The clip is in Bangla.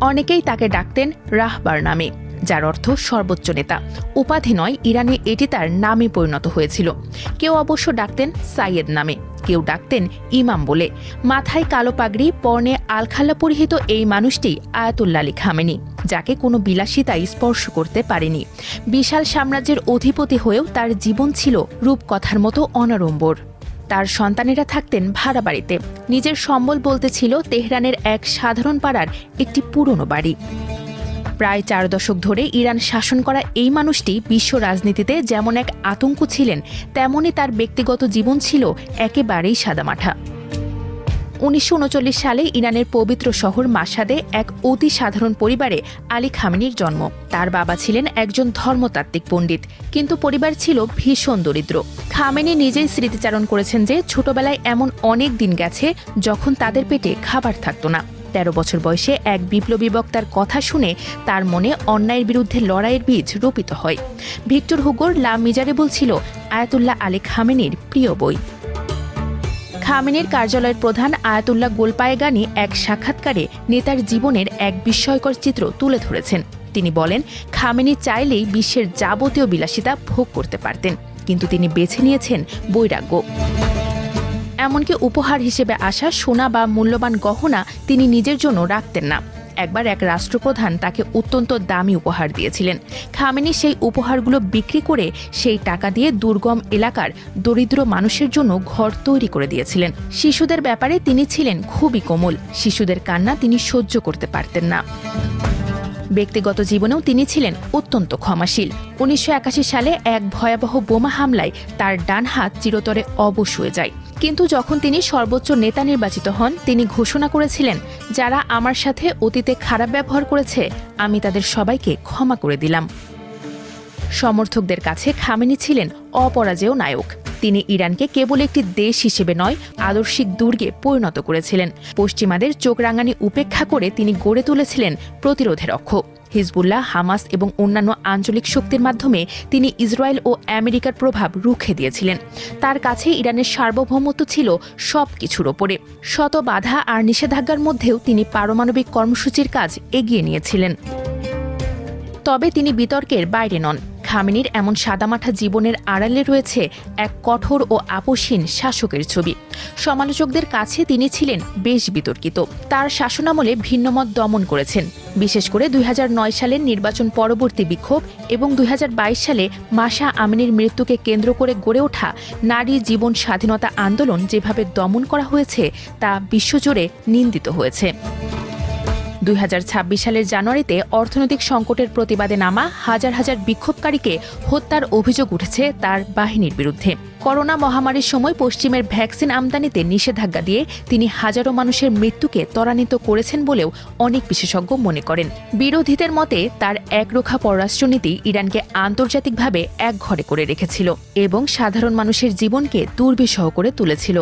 অনেকেই তাকে ডাকতেন রাহবার নামে, যার অর্থ সর্বোচ্চ নেতা। উপাধি নয়, ইরানে এটি তার নামে পরিণত হয়েছিল। কেউ অবশ্য ডাকতেন সাইয়েদ নামে, কেউ ডাকতেন ইমাম বলে। মাথায় কালো পাগড়ি, পরনে আলখাল্লা পরিহিত এই মানুষটি আয়াতুল্লাহ আলী খামেনি, যাকে কোনো বিলাসিতাই স্পর্শ করতে পারেনি। বিশাল সাম্রাজ্যের অধিপতি হয়েও তার জীবন ছিল রূপকথার মতো অনাড়ম্বর। তার সন্তানেরা থাকতেন ভাড়া বাড়িতে। নিজের সম্বল বলতে ছিল তেহরানের এক সাধারণ পাড়ার একটি পুরনো বাড়ি। প্রায় 4 দশক ধরে ইরান শাসন করা এই মানুষটি বিশ্ব রাজনীতিতে যেমন এক আতঙ্ক ছিলেন, তেমনি তার ব্যক্তিগত জীবন ছিল একেবারেই সাদামাঠা। 1939 সালে ইরানের পবিত্র শহর মাশহাদে এক অতি সাধারণ পরিবারে আলী খামেনির জন্ম। তার বাবা ছিলেন একজন ধর্মতাত্ত্বিক পণ্ডিত, কিন্তু পরিবার ছিল ভীষণ দরিদ্র। খামেনি নিজেই স্মৃতিচারণ করেছেন যে ছোটবেলায় এমন অনেক দিন গেছে যখন তাদের পেটে খাবার থাকত না। 13 বছর বয়সে এক বিপ্লবী বক্তার কথা শুনে তার মনে অন্যায়ের বিরুদ্ধে লড়াইয়ের বীজ রোপিত হয়। ভিক্টর হুগোর লা মিজারেবল ছিল আয়াতুল্লাহ আলী খামেনির প্রিয় বই। খামেনির কার্যালয়ের প্রধান আয়াতুল্লাহ গোলপায়েগানি এক সাক্ষাৎকারে নেতার জীবনের এক বিস্ময়কর চিত্র তুলে ধরেছেন। তিনি বলেন, খামেনি চাইলেই বিশ্বের যাবতীয় বিলাসিতা ভোগ করতে পারতেন, কিন্তু তিনি বেছে নিয়েছেন বৈরাগ্য। এমনকি উপহার হিসেবে আসা সোনা বা মূল্যবান গহনা তিনি নিজের জন্য রাখতেন না। একবার এক রাষ্ট্রপ্রধান তাকে অত্যন্ত দামি উপহার দিয়েছিলেন। খামেনি সেই উপহারগুলো বিক্রি করে সেই টাকা দিয়ে দুর্গম এলাকার দরিদ্র মানুষের জন্য ঘর তৈরি করে দিয়েছিলেন। শিশুদের ব্যাপারে তিনি ছিলেন খুবই কোমল। শিশুদের কান্না তিনি সহ্য করতে পারতেন না। ব্যক্তিগত জীবনেও তিনি ছিলেন অত্যন্ত ক্ষমাশীল। 1981 সালে এক ভয়াবহ বোমা হামলায় তার ডান হাত চিরতরে অবশ হয়ে যায়। কিন্তু যখন তিনি সর্বোচ্চ নেতা নির্বাচিত হন, তিনি ঘোষণা করেছিলেন, যারা আমার সাথে অতীতে খারাপ ব্যবহার করেছে আমি তাদের সবাইকে ক্ষমা করে দিলাম। সমর্থকদের কাছে খামেনি ছিলেন অপরাজেয় নায়ক। তিনি ইরানকে কেবল একটি দেশ হিসেবে নয়, আদর্শিক দুর্গে পরিণত করেছিলেন। পশ্চিমাদের চোখ রাঙানি উপেক্ষা করে তিনি গড়ে তুলেছিলেন প্রতিরোধের অক্ষ। হিজবুল্লাহ, হামাস এবং অন্যান্য আঞ্চলিক শক্তির মাধ্যমে তিনি ইসরায়েল ও আমেরিকার প্রভাব রুখে দিয়েছিলেন। তার কাছে ইরানের সার্বভৌমত্ব ছিল সব কিছুর ওপরে। শত বাধা আর নিষেধাজ্ঞার মধ্যেও তিনি পারমাণবিক কর্মসূচির কাজ এগিয়ে নিয়েছিলেন। তবে তিনি বিতর্কের বাইরে নন। খামেনির এমন সাদামাঠা জীবনের আড়ালে রয়েছে এক কঠোর ও আপোষহীন শাসকের ছবি। সমালোচকদের কাছে তিনি ছিলেন বেশ বিতর্কিত। তার শাসনামলে ভিন্নমত দমন করেছেন, বিশেষ করে 2009 সালের নির্বাচন পরবর্তী বিক্ষোভ এবং 2022 সালে মাশা আমিনির মৃত্যুকে কেন্দ্র করে গড়ে ওঠা নারী জীবন স্বাধীনতা আন্দোলন যেভাবে দমন করা হয়েছে তা বিশ্বজুড়ে নিন্দিত হয়েছে। 2026 সালের জানুয়ারিতে অর্থনৈতিক সংকটের প্রতিবাদে নামা হাজার হাজার বিক্ষোভকারীকে হত্যার অভিযোগ উঠেছে তার বাহিনীর বিরুদ্ধে। করোনা মহামারীর সময় পশ্চিমের ভ্যাকসিন আমদানিতে নিষেধাজ্ঞা দিয়ে তিনি হাজারো মানুষের মৃত্যুকে ত্বরান্বিত করেছেন বলেও অনেক বিশেষজ্ঞ মনে করেন। বিরোধীদের মতে তার একরোখা পররাষ্ট্রনীতি ইরানকে আন্তর্জাতিকভাবে একঘরে করে রেখেছিল এবং সাধারণ মানুষের জীবনকে দুর্বিষহ করে তুলেছিল।